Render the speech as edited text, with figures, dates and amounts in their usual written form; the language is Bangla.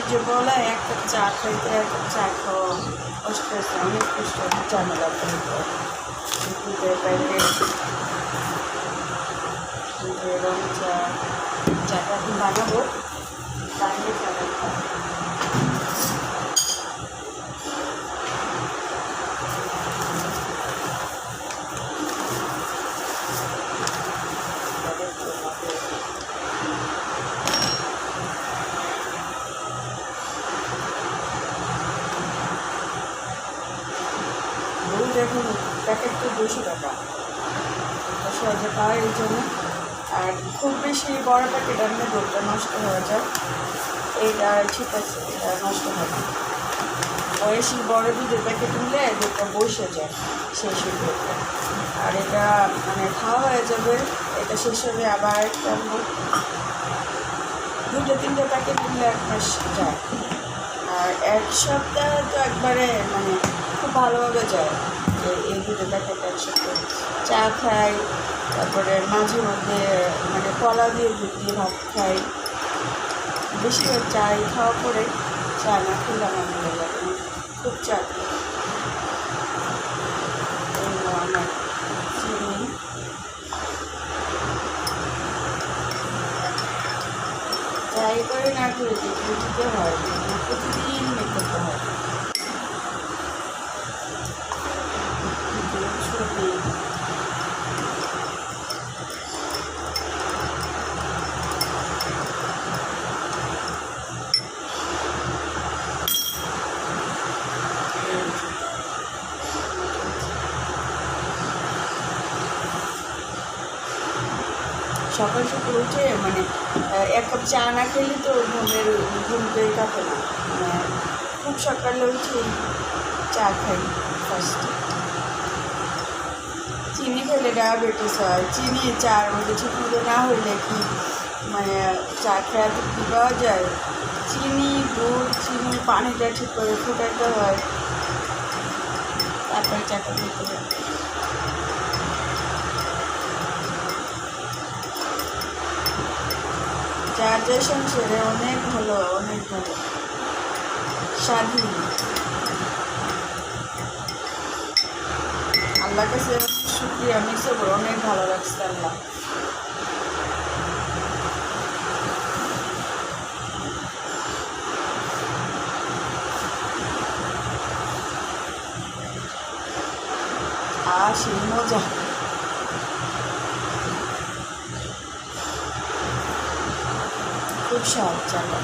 যে বলে এক কাপ চা খাইতে এক কাপ চা খাওয়া কষ্ট হয়েছে, অনেক কষ্ট হয়েছে ঝামেলা করে দুধের প্যাকেট দুধের রং চা, চাটা এখন বানাবো তাহলে চাটা খাবো। দেখুন প্যাকেট তো 200 টাকা, 10,000 টাকা এই জন্য। আর খুব বেশি বড় প্যাকেট আনলে দুধটা নষ্ট হয়ে যায়, এইটা ঠিক আছে, এটা নষ্ট হয় না। বয়সী বড় দুধের প্যাকেট নিলে দুধটা বসে যায়, শেষ হয়ে যায়। আর এটা মানে খাওয়া হয়ে যাবে, এটা শেষ হবে আবার একটা 2-3 প্যাকেট নিলে 1 মাস যায়। আর 1 সপ্তাহ তো একবারে মানে খুব ভালোভাবে যায়। এই দুধের প্যাকেট একসাথে চা খাই, তারপরে মাঝে মধ্যে মানে কলা দিয়ে দুধ দিয়ে ভাত খাই। বেশিরভাগ চাই খাওয়া পরে চা না খেলে আমার ভালো লাগে না, খুব চা খাই। আমার চিনি ট্রাই করে না করে দিতে হয়, প্রতিদিন করতে হয়। সকাল সকাল উঠে মানে 1 কাপ চা না খেলে তো ঘুমতে কাটে না। খুব সকালে উঠে চা খাই ফার্স্টে। চিনি খেলে ডায়াবেটিস হয়, চিনি চার মধ্যে ঠিক মতো না হইলে কি মানে চা খেতে কী পাওয়া যায়? চিনি, দুধ, চিনি, পানিটা ঠিক করে ফুটাতে হয়, তারপরে চাটা দিতে হয়। ডাইজেশন সেরে অনেক ভালো, অনেক ভালো, স্বাধীন। আল্লাহ কাছে শুকরিয়া, আমি সব অনেক ভালো লাগছে আল্লাহ। সেই মজা। খুব স্বাদ চাটা।